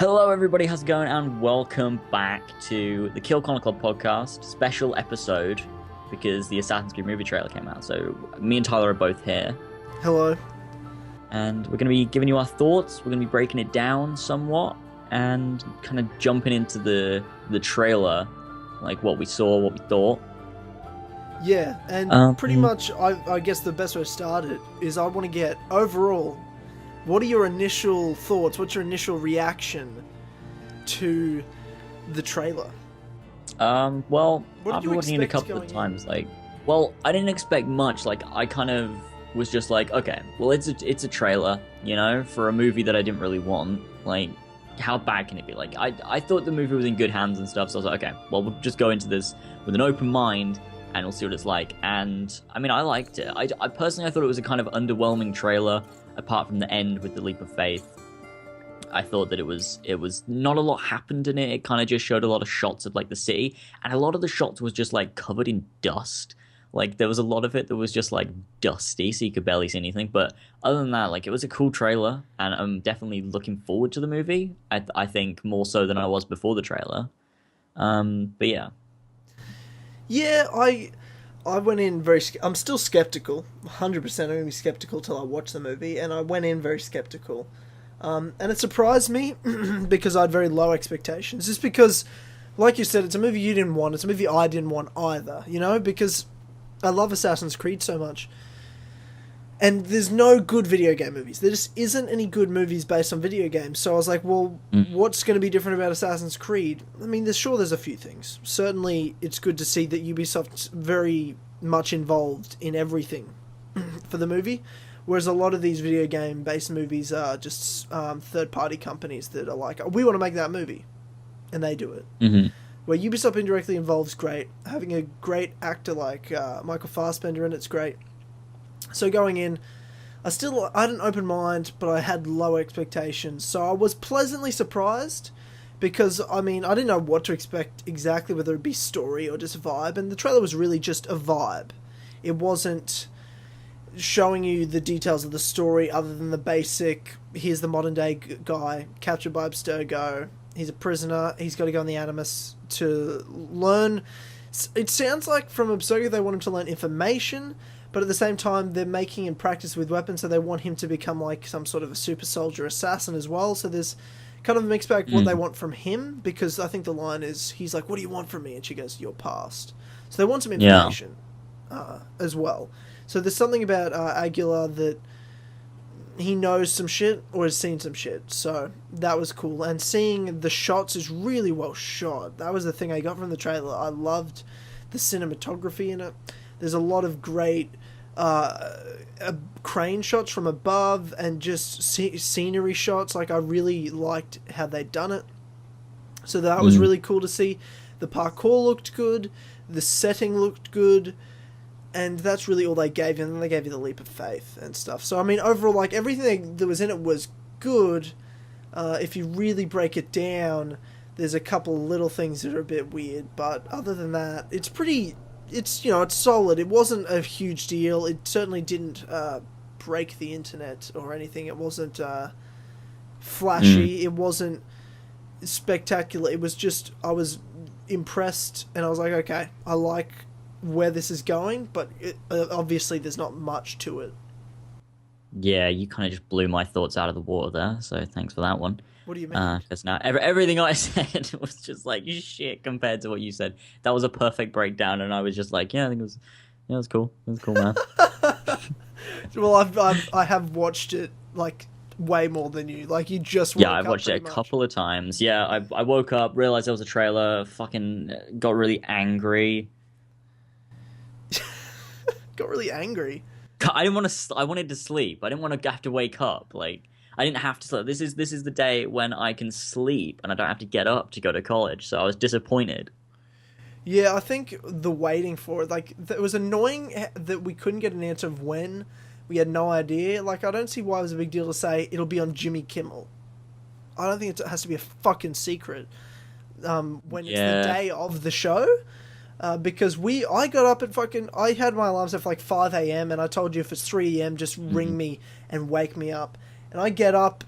Hello, everybody. How's it going? And welcome back to the Kill Chronicle podcast special episode because the Assassin's Creed movie trailer came out. So me and Tyler are both here, Hello. and we're going to be giving you our thoughts. We're going to be breaking it down somewhat and kind of jumping into the trailer, like what we saw, what we thought. Yeah, and pretty much, I guess the best way to start it is I want to get, overall, what are your initial thoughts? What's your initial reaction to the trailer? Well, What did after you watching it a expect couple of going times, I didn't expect much. Like, I kind of was just like, okay, well, it's a trailer, you know, for a movie that I didn't really want. Like, how bad can it be? Like, I thought the movie was in good hands and stuff, so I was like, okay, well, we'll just go into this with an open mind, and we'll see what it's like. And, I mean, I liked it. I personally, I thought it was a kind of underwhelming trailer, apart from the end with the leap of faith. I thought that it was not a lot happened in it. It kind of just showed a lot of shots of, like, the city, and a lot of the shots was just, like, covered in dust. Like, there was a lot of it that was just, like, dusty, so you could barely see anything. But other than that, like, it was a cool trailer, and I'm definitely looking forward to the movie. I think more so than I was before the trailer. But yeah. Yeah, I went in very... I'm still skeptical. 100% I'm going to be skeptical till I watch the movie, and I went in very skeptical. And it surprised me because I had very low expectations. Just because, like you said, it's a movie you didn't want. It's a movie I didn't want either, you know? Because I love Assassin's Creed so much. And there's no good video game movies. There just isn't any good movies based on video games. So I was like, well, what's going to be different about Assassin's Creed? I mean, there's a few things. Certainly, it's good to see that Ubisoft's very much involved in everything for the movie. Whereas a lot of these video game-based movies are just third-party companies that are like, oh, we want to make that movie. And they do it. Mm-hmm. Where Ubisoft indirectly involves great. Having a great actor like Michael Fassbender in it's great. So going in, I had an open mind, but I had low expectations. So I was pleasantly surprised because, I mean, I didn't know what to expect exactly, whether it be story or just vibe. And the trailer was really just a vibe. It wasn't showing you the details of the story other than the basic, here's the modern day guy, captured by Abstergo. He's a prisoner. He's got to go on the Animus to learn. It sounds like from Abstergo they want him to learn information, but at the same time, they're making him practice with weapons, so they want him to become like some sort of a super soldier assassin as well. So there's kind of a mixed bag what they want from him, because I think the line is, he's like, what do you want from me? And she goes, your past. So they want some information as well. So there's something about Aguilar that he knows some shit or has seen some shit. So that was cool. And seeing the shots is really well shot. That was the thing I got from the trailer. I loved the cinematography in it. There's a lot of great crane shots from above and just scenery shots. Like, I really liked how they'd done it. So that was really cool to see. The parkour looked good. The setting looked good. And that's really all they gave you. And then they gave you the leap of faith and stuff. So, I mean, overall, like, everything that was in it was good. If you really break it down, there's a couple little things that are a bit weird. But other than that, it's pretty... It's, you know, it's solid. It wasn't a huge deal. It certainly didn't break the internet or anything. It wasn't flashy. It wasn't spectacular. It was just, I was impressed, and I was like, okay, I like where this is going, but obviously there's not much to it. Yeah, you kind of just blew my thoughts out of the water there, so thanks for that one. What do you mean? Because now everything I said was just like shit compared to what you said. That was a perfect breakdown, and I was just like, yeah, I think it was cool. It was cool, man. Well, I have watched it like way more than you. Like, you just woke I've up watched it a pretty much. couple of times. Yeah, I woke up, realized there was a trailer, fucking got really angry. Got really angry. I didn't want to. I wanted to sleep. I didn't want to have to wake up. Like, I didn't have to sleep. This is the day when I can sleep and I don't have to get up to go to college. So I was disappointed. Yeah, I think the waiting for it, like, it was annoying that we couldn't get an answer of when. We had no idea. Like, I don't see why it was a big deal to say it'll be on Jimmy Kimmel. I don't think it has to be a fucking secret when it's the day of the show. Because I got up at I had my alarm set for like 5 a.m. and I told you if it's 3 a.m. just ring me and wake me up. And I get up,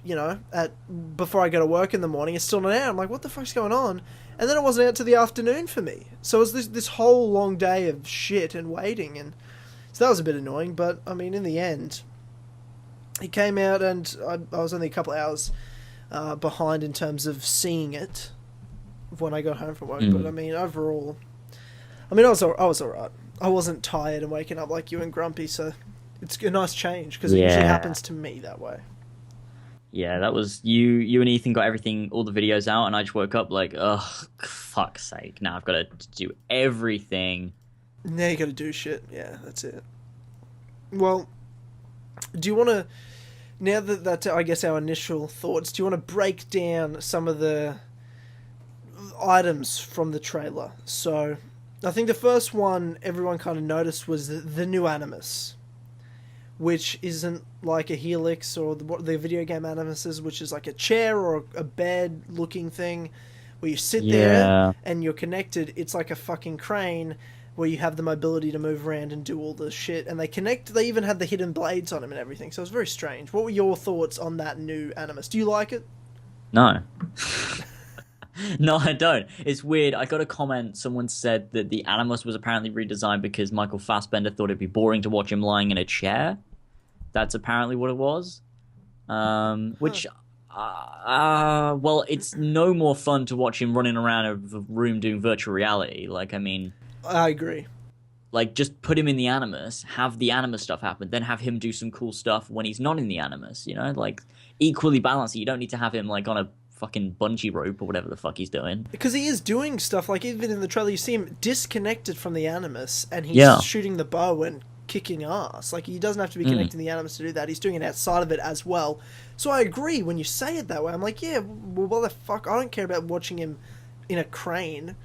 before I go to work in the morning, it's still not out. I'm like, what the fuck's going on? And then it wasn't out to the afternoon for me. So it was this whole long day of shit and waiting, and so that was a bit annoying. But I mean, in the end, it came out, and I was only a couple hours behind in terms of seeing it when I got home from work. But I mean, overall, I was alright. I wasn't tired and waking up like you and grumpy, so it's a nice change because it usually happens to me that way. Yeah, that was you. You and Ethan got all the videos out, and I just woke up like, ugh, fuck's sake! Now I've got to do everything. Now you got to do shit. Yeah, that's it. Well, do you want to? Now that that's, I guess, our initial thoughts, do you want to break down some of the items from the trailer? So, I think the first one everyone kind of noticed was the new Animus, which isn't like a helix or the video game Animuses, which is like a chair or a bed looking thing where you sit there and you're connected. It's like a fucking crane where you have the mobility to move around and do all the shit. And they even had the hidden blades on them and everything. So it was very strange. What were your thoughts on that new Animus? Do you like it? No. No, I don't. It's weird. I got a comment. Someone said that the Animus was apparently redesigned because Michael Fassbender thought it'd be boring to watch him lying in a chair. That's apparently what it was. Which, well, it's no more fun to watch him running around a room doing virtual reality. Like, I mean, I agree. Like, just put him in the Animus, have the Animus stuff happen, then have him do some cool stuff when he's not in the Animus, you know? Like, equally balanced. You don't need to have him, like, on a fucking bungee rope or whatever the fuck he's doing. Because he is doing stuff, like, even in the trailer, you see him disconnected from the Animus, and he's shooting the bow and kicking ass. Like, he doesn't have to be connected to the Animus to do that. He's doing it outside of it as well. So I agree when you say it that way. I'm like, yeah, well, what the fuck? I don't care about watching him in a crane.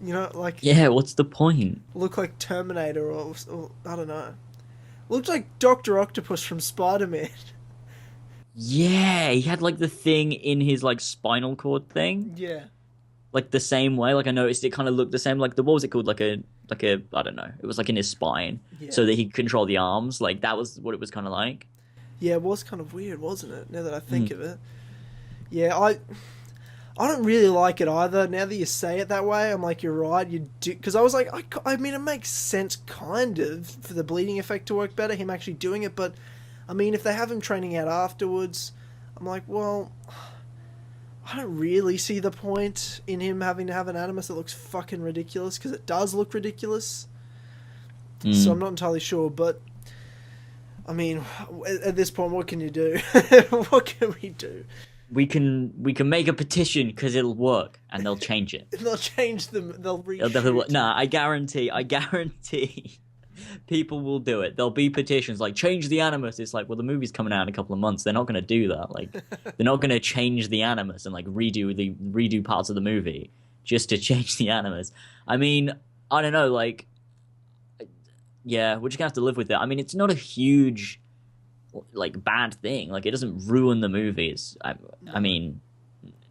You know, like... Yeah, what's the point? Look like Terminator or I don't know. Looked like Dr. Octopus from Spider-Man. Yeah, he had, like, the thing in his, like, spinal cord thing. Yeah. Like, the same way. Like, I noticed it kind of looked the same. Like, what was it called? Like a, I don't know. It was, like, in his spine. Yeah. So that he could control the arms. Like, that was what it was kind of like. Yeah, it was kind of weird, wasn't it? Now that I think of it. Yeah, I don't really like it either. Now that you say it that way, I'm like, you're right. You do, because I was like, I mean, it makes sense kind of for the bleeding effect to work better, him actually doing it. But I mean, if they have him training out afterwards, I'm like, well, I don't really see the point in him having to have an Animus that looks fucking ridiculous, because it does look ridiculous. So I'm not entirely sure, but I mean, at this point, what can you do? What can we do? We can make a petition because it'll work, and they'll change it. They'll change them. They'll reshoot. Nah, I guarantee, people will do it. There'll be petitions like change the Animus. It's like, well, the movie's coming out in a couple of months. They're not going to do that. Like, they're not going to change the Animus and like redo parts of the movie just to change the Animus. I mean, I don't know. Like, yeah, we're just gonna have to live with it. I mean, it's not a huge like bad thing. Like, it doesn't ruin the movies. I mean,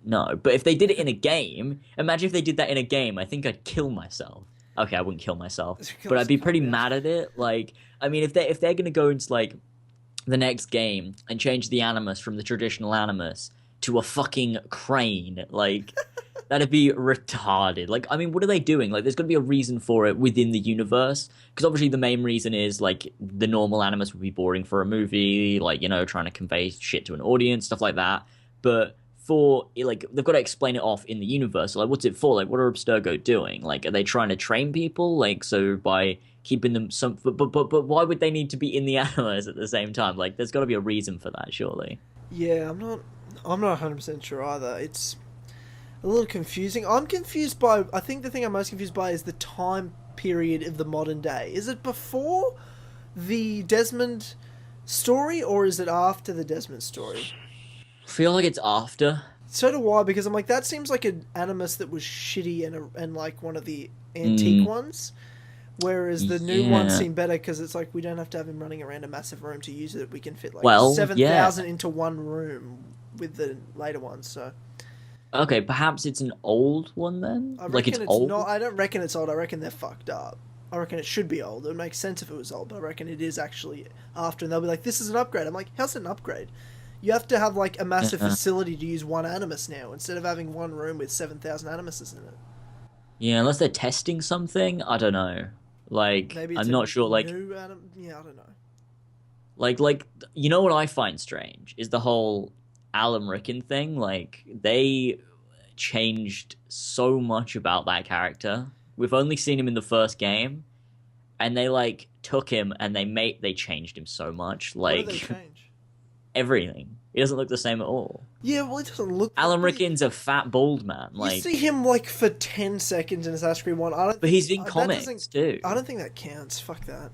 no. But if they did it in a game, imagine if they did that in a game. I think I'd kill myself. Okay, I wouldn't kill myself, but I'd be pretty mad at it. Like, I mean, if they're gonna go into like the next game and change the Animus from the traditional Animus to a fucking crane, like that'd be retarded. Like, I mean, what are they doing? Like, there's gonna be a reason for it within the universe, because obviously the main reason is like the normal Animus would be boring for a movie, like, you know, trying to convey shit to an audience, stuff like that. But for like, they've got to explain it off in the universe. So, like, what's it for? Like, what are Abstergo doing? Like, are they trying to train people? Like, so by keeping them but why would they need to be in the Animus at the same time? Like, there's got to be a reason for that, surely. Yeah, I'm not 100% sure either. It's a little confusing. I'm confused by... I think the thing I'm most confused by is the time period of the modern day. Is it before the Desmond story, or is it after the Desmond story? I feel like it's after. So do I, because I'm like, that seems like an Animus that was shitty and like one of the antique ones. Whereas the new ones seem better, because it's like, we don't have to have him running around a massive room to use it. We can fit like 7,000 into one room with the later ones, so... Okay, perhaps it's an old one then? Like, it's old? I don't reckon it's old. I reckon they're fucked up. I reckon it should be old. It would make sense if it was old, but I reckon it is actually after, and they'll be like, this is an upgrade. I'm like, how's it an upgrade? You have to have like a massive Yeah. facility to use one Animus now, instead of having one room with 7,000 Animuses in it. Yeah, unless they're testing something, I don't know. Like, Maybe it's I'm a not sure. new Anim. Yeah, I don't know. Like, you know what I find strange is the whole Alan Rickman thing. Like, they changed so much about that character. We've only seen him in the first game, and they like took him and they changed him so much. What did they Like change? everything. He doesn't look the same at all. Yeah, well, it doesn't look. Alan But Rickman's a fat bald man. you see Like, him like for 10 seconds in Assassin's Creed One. I don't but think he's in that comics doesn't. too. I don't think that counts. Fuck that.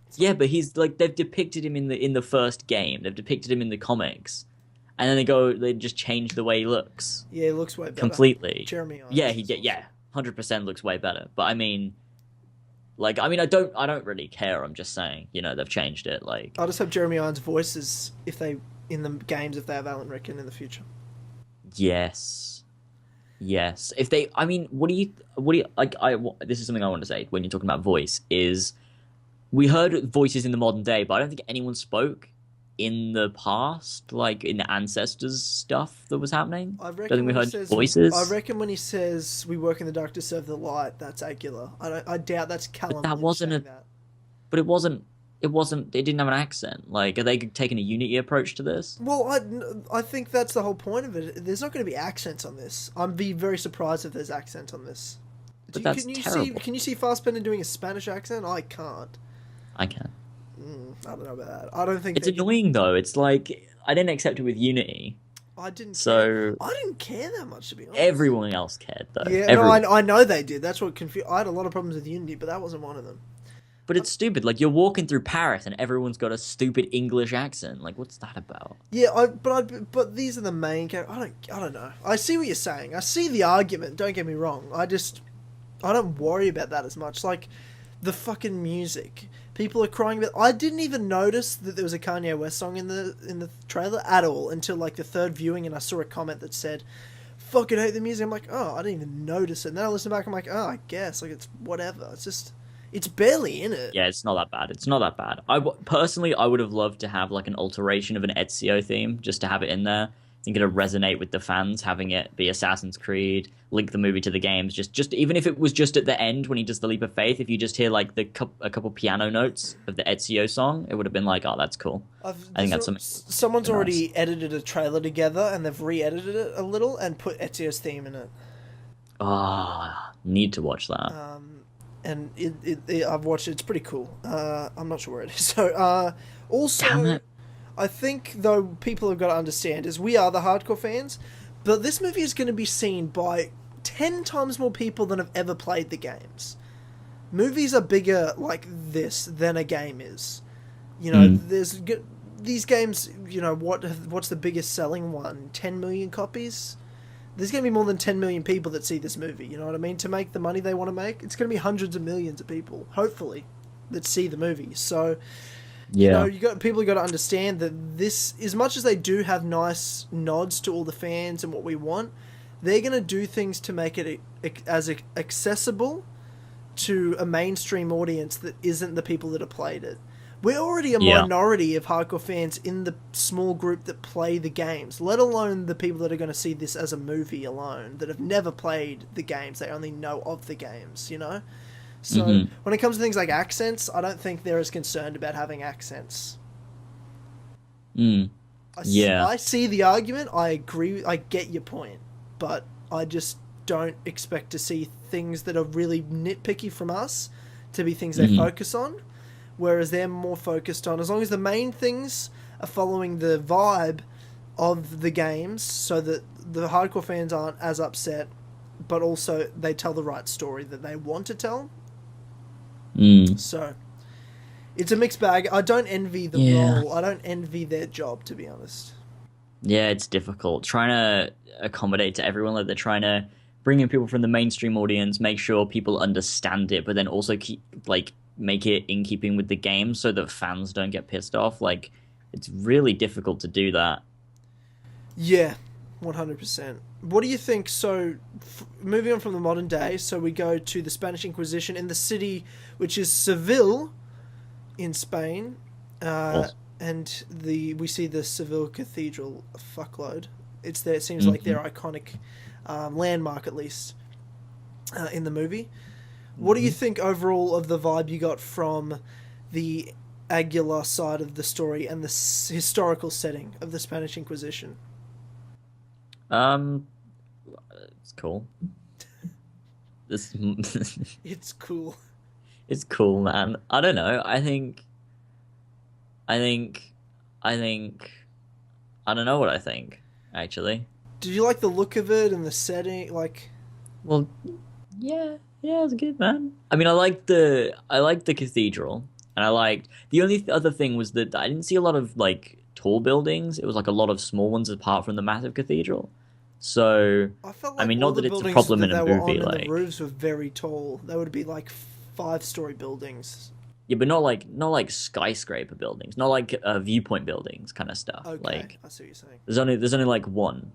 It's Yeah, not, but he's like they've depicted him in the first game. They've depicted him in the comics, and then they just change the way he looks yeah, it looks way better. completely. Jeremy Irons. Yeah, he is get awesome. yeah, 100% looks way better. But I don't really care. I'm just saying, they've changed it. Like, I just hope Jeremy Irons' voices, if they in the games, if they have Alan Rickman in the future. yes, yes. If they, I mean, what do you like? This is something I want to say when you're talking about voice is we heard voices in the modern day, but I don't think anyone spoke in the past, like in the ancestors stuff that was happening. I Don't think reckon we when he heard says, I voices. reckon when he says we work in the dark to serve the light, that's Aguilar. I doubt that's But Callum that Lynch wasn't saying a. that. But it wasn't. It wasn't. It didn't have an accent. Like, are they taking a Unity approach to this? Well, I think that's the whole point of it. There's not going to be accents on this. I'd be very surprised if there's accents on this. But that's Can you terrible. Can you see Fassbender doing a Spanish accent? I can't. I can. I don't know about that. I don't think It's annoying though. It's like I didn't accept it with Unity, I didn't care. so I didn't care that much, to be honest. everyone else cared though. Yeah, no, Everyone. I know they did. That's what confused. I had a lot of problems with Unity, but that wasn't one of them. But it's stupid. Like you're walking through Paris and everyone's got a stupid English accent. Like what's that about? Yeah, but these are the main characters. I don't know. I see what you're saying. I see the argument. Don't get me wrong. I don't worry about that as much. Like the fucking music. People are crying about. I didn't even notice that there was a Kanye West song in the trailer at all until like the third viewing, and I saw a comment that said, "Fucking hate the music." I'm like, oh, I didn't even notice it. And then I listen back. I'm like, oh, I guess like it's whatever. It's barely in it. Yeah, it's not that bad. It's not that bad. Personally, I would have loved to have like an alteration of an Ezio theme, just to have it in there. I think it'd resonate with the fans, having it be Assassin's Creed, link the movie to the games. Just even if it was just at the end when he does the leap of faith, if you just hear like a couple piano notes of the Ezio song, it would have been like, oh, that's cool. I think that's something. Someone's nice. already edited a trailer together, and they've re-edited it a little and put Ezio's theme in it. Ah, need to watch that. And I've watched it. It's pretty cool. I'm not sure where it is. So, Damn also, it. I think though people have got to understand is we are the hardcore fans, but this movie is going to be seen by 10 times more people than have ever played the games. Movies are bigger like this than a game is. You know, these games. You know what's the biggest selling one? 10 million copies. There's going to be more than 10 million people that see this movie, you know what I mean? To make the money they want to make, it's going to be hundreds of millions of people, hopefully, that see the movie. So, Yeah. people have got to understand that this, as much as they do have nice nods to all the fans and what we want, they're going to do things to make it as accessible to a mainstream audience that isn't the people that have played it. We're already a minority of hardcore fans in the small group that play the games, let alone the people that are going to see this as a movie alone, that have never played the games. They only know of the games, you know? So when it comes to things like accents, I don't think they're as concerned about having accents. I see the argument. I agree. I get your point. But I just don't expect to see things that are really nitpicky from us to be things they focus on. Whereas they're more focused on, as long as the main things are following the vibe of the games, so that the hardcore fans aren't as upset, but also they tell the right story that they want to tell. So, it's a mixed bag. I don't envy the role. I don't envy their job, to be honest. Yeah, it's difficult. Trying to accommodate to everyone, like they're trying to bring in people from the mainstream audience, make sure people understand it, but then also make it in keeping with the game so that fans don't get pissed off. Like, it's really difficult to do that. Yeah, 100%. What do you think? So, moving on from the modern day, so we go to the Spanish Inquisition in the city, which is Seville, in Spain. And and we see the Seville Cathedral a fuckload. It's there. It seems like Hmm. their iconic landmark, at least in the movie. What do you think overall of the vibe you got from the Aguilar side of the story and the historical setting of the Spanish Inquisition? Um, it's cool. This It's cool. it's cool, man. I don't know. I think, I think, I don't know what I think, actually. Did you like the look of it and the setting? Like, Well, yeah, yeah, it's good, man. I mean, I liked the cathedral, and I liked the only other thing was that I didn't see a lot of like tall buildings. It was like a lot of small ones apart from the massive cathedral. So, I felt I like mean, all not the that it's a buildings problem that in a they were movie, on and the like roofs were very tall. They would be like 5-story buildings. yeah, but not like skyscraper buildings, not like viewpoint buildings kind of stuff. Okay, Like I see what you're saying. there's only like one,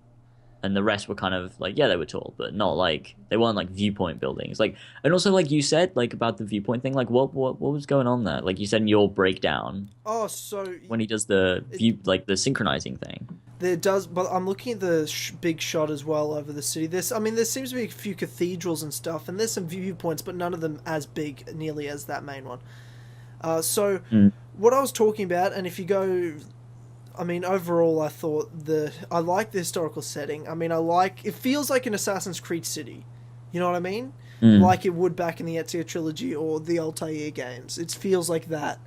and the rest were kind of like yeah they were tall but not like they weren't like viewpoint buildings like and also like you said like about the viewpoint thing like what was going on there like you said in your breakdown Oh, so when he does the it, view like the synchronizing thing. there does, but I'm looking at the big shot as well over the city. I mean, there seems to be a few cathedrals and stuff, and there's some viewpoints, but none of them as big, nearly as that main one. So, Mm. what I was talking about, and if you go, I mean, overall, I thought I like the historical setting. I mean, it feels like an Assassin's Creed city. You know what I mean? Mm. Like it would back in the Ezio trilogy or the Altair games. It feels like that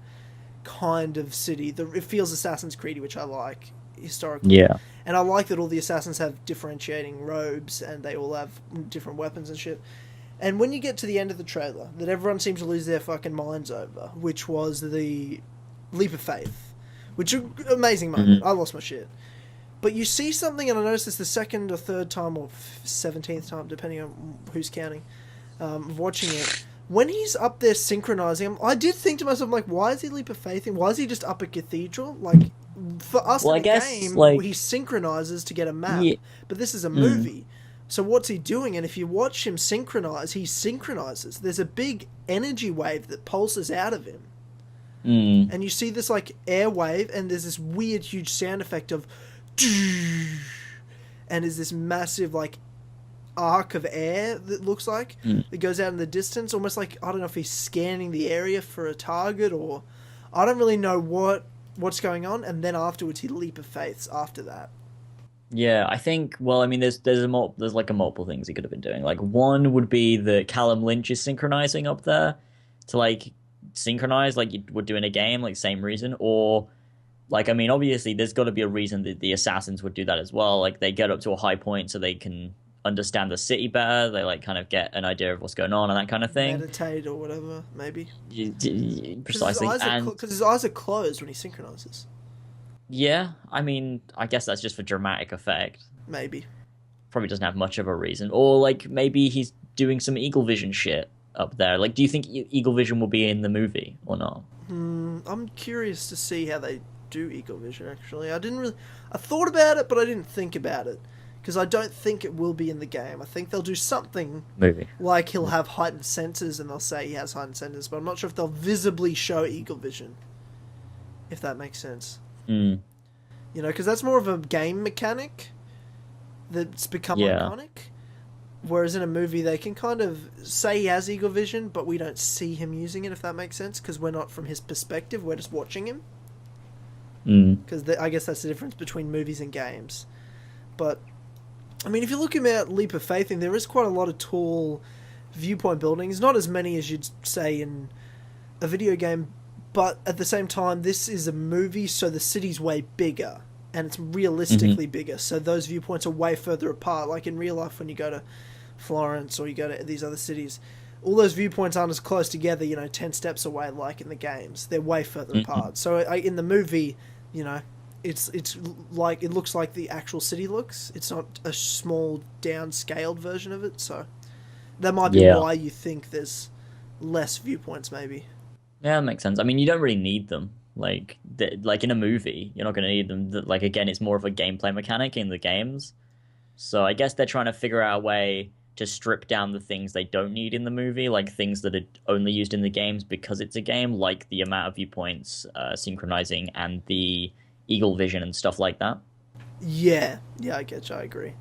kind of city. It feels Assassin's Creed, which I like historically. Yeah. And I like that all the assassins have differentiating robes and they all have different weapons and shit. And when you get to the end of the trailer, that everyone seems to lose their fucking minds over, which was the leap of faith, which is an amazing moment. Hmm. I lost my shit. But you see something, and I noticed this the second or third time or 17th time, depending on who's counting, of watching it. When he's up there synchronizing, I did think to myself, like, why is he leap of faithing? Why is he just up a cathedral? Like, for us Well, in I a guess game, he like synchronizes to get a map, yeah. but this is a Mm. movie. So what's he doing? And if you watch him synchronize, he synchronizes. There's a big energy wave that pulses out of him. Mm. And you see this like air wave, and there's this weird huge sound effect of and there's this massive like arc of air that looks like Mm. that goes out in the distance, almost like I don't know if he's scanning the area for a target, or I don't really know what's going on. And then afterwards he leap of faiths after that. Yeah, I think. Well, I mean, there's like a multiple things he could have been doing. Like one would be that Callum Lynch is synchronizing up there to like synchronize like you would do in a game, like same reason. Or like I mean, obviously there's got to be a reason that the assassins would do that as well. Like they get up to a high point so they can understand the city better. They like kind of get an idea of what's going on and that kind of thing. Meditate or whatever, maybe. Precisely, and Because his eyes are closed when he synchronizes. yeah, I mean, I guess that's just for dramatic effect. Maybe. Probably doesn't have much of a reason. Or like maybe he's doing some Eagle Vision shit up there. Like, do you think Eagle Vision will be in the movie or not? I'm curious to see how they do Eagle Vision, actually. I thought about it, but I didn't think about it. Because I don't think it will be in the game. I think they'll do something Movie. like he'll have heightened senses and they'll say he has heightened senses, but I'm not sure if they'll visibly show Eagle Vision. If that makes sense. Mm. You know, because that's more of a game mechanic that's become iconic. Whereas in a movie, they can kind of say he has Eagle Vision, but we don't see him using it, if that makes sense, because we're not from his perspective, we're just watching him. Mm. Because I guess that's the difference between movies and games. But, I mean, if you look at Leap of Faith, there is quite a lot of tall viewpoint buildings, not as many as you'd say in a video game, but at the same time, this is a movie, so the city's way bigger, and it's realistically bigger, so those viewpoints are way further apart. Like in real life, when you go to Florence or you go to these other cities, all those viewpoints aren't as close together, 10 steps away like in the games. They're way further apart. So in the movie, it's like, it looks like the actual city looks. It's not a small, downscaled version of it, so that might be why you think there's less viewpoints, maybe. Yeah, that makes sense. I mean, you don't really need them. Like in a movie, you're not going to need them. Like again, it's more of a gameplay mechanic in the games. So I guess they're trying to figure out a way to strip down the things they don't need in the movie, like things that are only used in the games because it's a game, like the amount of viewpoints synchronizing and the eagle vision and stuff like that. Yeah, yeah, I get you. I agree.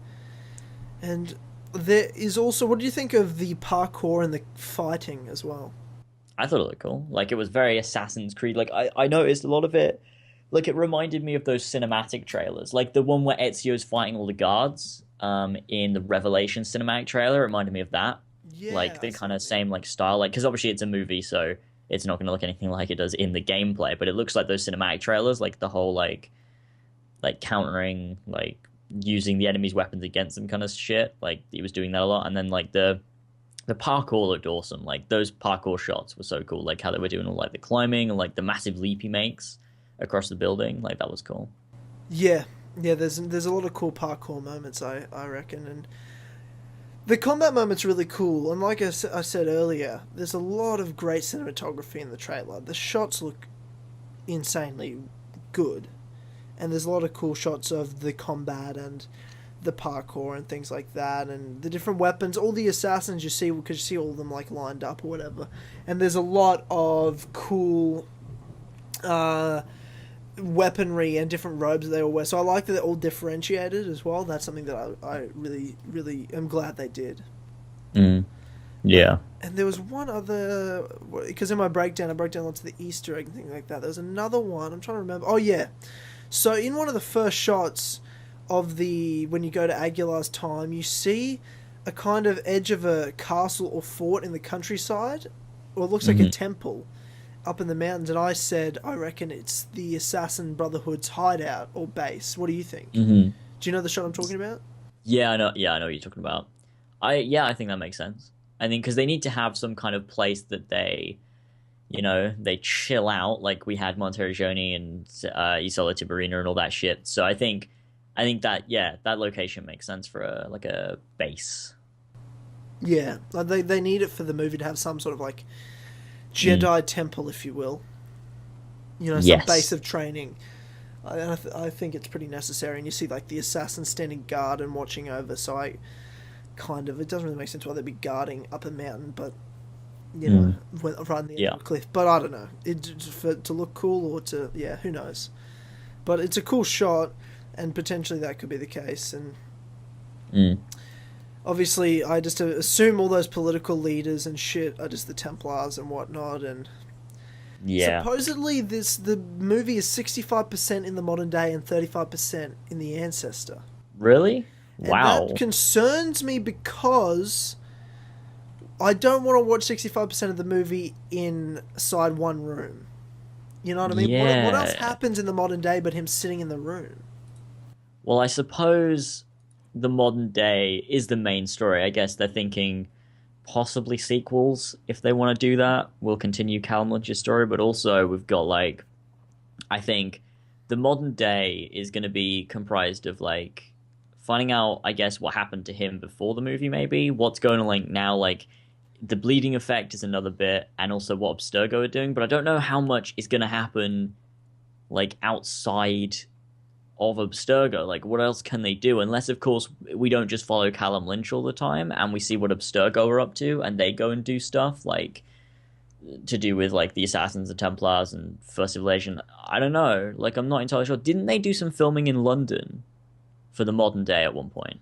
And there is also, what do you think of the parkour and the fighting as well? I thought it looked cool. Like it was very Assassin's Creed. Like I noticed a lot of it. Like it reminded me of those cinematic trailers, like the one where Ezio's fighting all the guards. In the Revelation cinematic trailer, it reminded me of that. Yeah, Like I the see kind what of you mean. same like style. Like because obviously it's a movie, so it's not going to look anything like it does in the gameplay. But it looks like those cinematic trailers, like the whole like countering, like using the enemy's weapons against them kind of shit. Like he was doing that a lot, and then like the parkour looked awesome. Like those parkour shots were so cool. Like how they were doing all like the climbing and like the massive leap he makes across the building. Like that was cool. Yeah, yeah. There's a lot of cool parkour moments. I reckon, and the combat moment's really cool. And like I said earlier, there's a lot of great cinematography in the trailer. The shots look insanely good, and there's a lot of cool shots of the combat and the parkour and things like that, and the different weapons, all the assassins you see, because you see all of them like lined up or whatever. And there's a lot of cool uh, weaponry and different robes that they all wear. So I like that they're all differentiated as well. That's something that I really, really am glad they did. Mm, yeah. And there was one other, because in my breakdown, I broke down lots of the Easter egg and things like that. There was another one, I'm trying to remember. Oh, yeah. So in one of the first shots of when you go to Aguilar's time, you see a kind of edge of a castle or fort in the countryside, or it looks like a Hmm. temple up in the mountains. And I said, I reckon it's the Assassin Brotherhood's hideout or base. What do you think? Hmm. Do you know the shot I'm talking about? Yeah, I know. Yeah, I know what you're talking about. I think that makes sense. I think because they need to have some kind of place that they chill out, like we had Monteriggioni and Isola Tiberina and all that shit. So I think that yeah, that location makes sense for a like a base. Yeah, like they need it for the movie to have some sort of like Mm. Jedi temple, if you will. You know, some base Yes. of training. I think it's pretty necessary, and you see like the assassins standing guard and watching over. So I kind of, it doesn't really make sense why they'd be guarding up a mountain, but you know, Mm. right on the edge of Yeah. a cliff. But I don't know, to look cool or to, yeah, who knows. But it's a cool shot, and potentially that could be the case. And Mm. obviously, I just assume all those political leaders and shit are just the Templars and whatnot. And Yeah. supposedly, the movie is 65% in the modern day and 35% in the ancestor. Really? And that Wow. concerns me because I don't want to watch 65% of the movie inside one room. You know what I mean? What else Yeah. happens in the modern day but him sitting in the room? Well, I suppose the modern day is the main story. I guess they're thinking possibly sequels if they want to do that. We'll continue Cal Lynch's story, but also we've got like I think the modern day is going to be comprised of like finding out, I guess, what happened to him before the movie, maybe what's going on like now, like the bleeding effect is another bit, and also what Abstergo are doing. But I don't know how much is going to happen like outside of Abstergo. Like, what else can they do? Unless, of course, we don't just follow Callum Lynch all the time, and we see what Abstergo are up to, and they go and do stuff like to do with like the Assassins and Templars and First Civilization. I don't know. Like, I'm not entirely sure. Didn't they do some filming in London for the modern day at one point?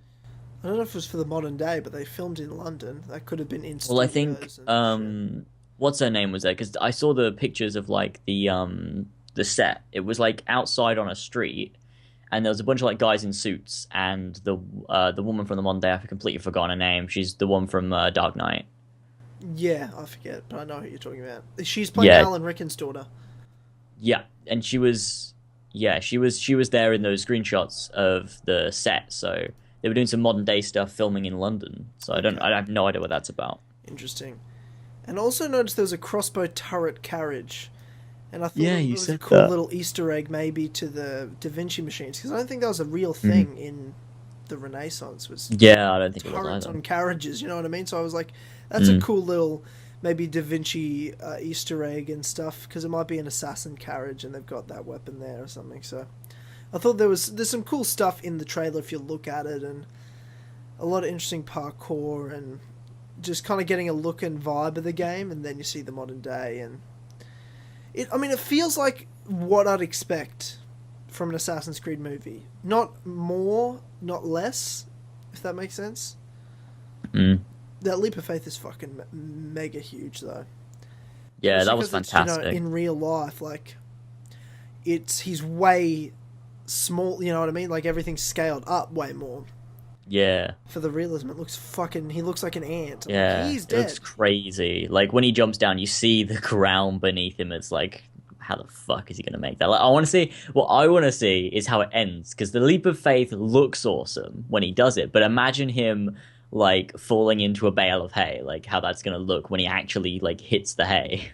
I don't know if it was for the modern day, but they filmed in London. That could have been in Well, I think studios and shit. what's her name was there because I saw the pictures of like the set. It was like outside on a street, and there was a bunch of like guys in suits, and the woman from the modern day, I've completely forgotten her name. She's the one from Dark Knight. Yeah, I forget, but I know who you're talking about. She's playing Yeah, Alan Ricken's daughter. yeah, and she was there in those screenshots of the set. So they were doing some modern day stuff filming in London. So Okay, I have no idea what that's about. interesting. And also noticed there was a crossbow turret carriage. And I thought Yeah, it you was a said cool that. little Easter egg maybe to the Da Vinci machines, because I don't think that was a real Hmm. thing in the Renaissance, was Yeah, I don't think it was turrets either. on carriages, you know what I mean? So I was like, that's a Mm. cool little maybe Da Vinci Easter egg and stuff, because it might be an assassin carriage and they've got that weapon there or something. So I thought there's some cool stuff in the trailer if you look at it, and a lot of interesting parkour and just kind of getting a look and vibe of the game, and then you see the modern day, and it feels like what I'd expect from an Assassin's Creed movie. Not more, not less, if that makes sense. Mm. That leap of faith is fucking mega huge, though. Yeah, Especially that was 'cause it's, fantastic. in real life, like, he's way small, you know what I mean? Like, everything's scaled up way more. Yeah. For the realism, he looks like an ant. Yeah, Like, he's it dead. looks crazy. Like when he jumps down, you see the ground beneath him. It's like, how the fuck is he gonna make that? Like, I want to see. What I want to see is how it ends, because the leap of faith looks awesome when he does it. But imagine him like falling into a bale of hay. Like how that's gonna look when he actually like hits the hay.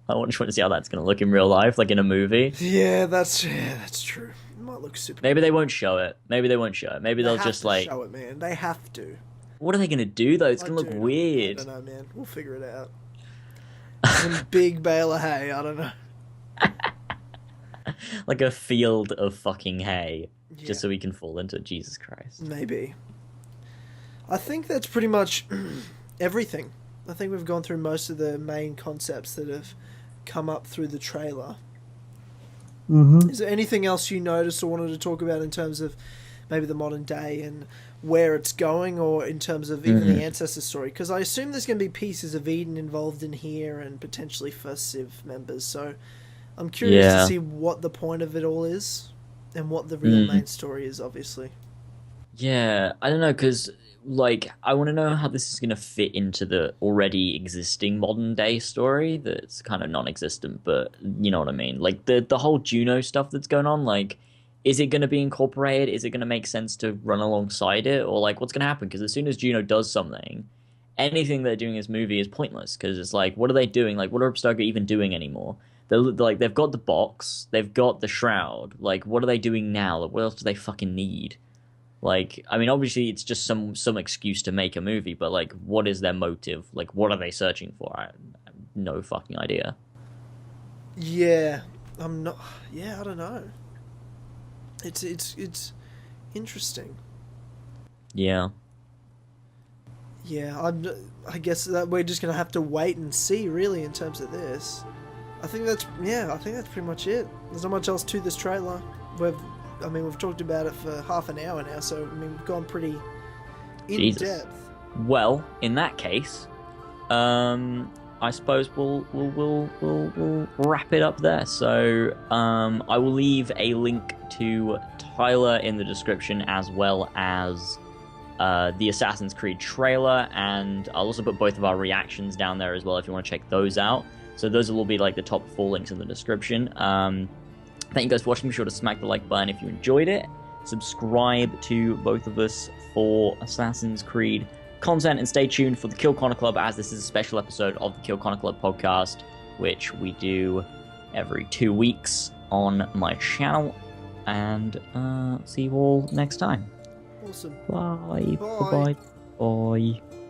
I just want to see how that's gonna look in real life, like in a movie. Yeah, that's true. It might look super. Maybe they won't show it. Maybe they won't show it. Maybe they'll just like show it, man. They have to. What are they gonna do though? It's gonna look weird. I don't know, man. We'll figure it out. Some big bale of hay. I don't know. Like a field of fucking hay, Yeah. just so we can fall into it. Jesus Christ. Maybe. I think that's pretty much everything. I think we've gone through most of the main concepts that have come up through the trailer. Mm-hmm. Is there anything else you noticed or wanted to talk about in terms of maybe the modern day and where it's going, or in terms of even the ancestor story? Because I assume there's going to be pieces of Eden involved in here and potentially first Civ members. So I'm curious to see what the point of it all is and what the real main story is, obviously. Yeah, I don't know, because like I want to know how this is going to fit into the already existing modern day story that's kind of non-existent, but you know what I mean. Like the whole Juno stuff that's going on. Like, is it going to be incorporated? Is it going to make sense to run alongside it, or like what's going to happen? Because as soon as Juno does something, anything they're doing in this movie is pointless. Because it's like, what are they doing? Like, what are Upstoker even doing anymore? They're like, they've got the box, they've got the shroud. Like, what are they doing now? Like, what else do they fucking need? Like, I mean, obviously it's just some excuse to make a movie, but like, what is their motive? Like, what are they searching for? I have no fucking idea. Yeah, I'm not. Yeah, I don't know. It's interesting. Yeah. Yeah, I guess that we're just gonna have to wait and see, really, in terms of this. I think that's pretty much it. There's not much else to this trailer. We've talked about it for half an hour now, so we've gone pretty in depth. Well, in that case, I suppose we'll wrap it up there. So I will leave a link to Tyler in the description, as well as the Assassin's Creed trailer, and I'll also put both of our reactions down there as well if you want to check those out. So those will all be like the top 4 links in the description. Thank you guys for watching. Be sure to smack the like button if you enjoyed it. Subscribe to both of us for Assassin's Creed content, and stay tuned for the Kill Connor Club, as this is a special episode of the Kill Connor Club podcast, which we do every 2 weeks on my channel. And see you all next time. Awesome. Bye. Bye. Bye. Bye.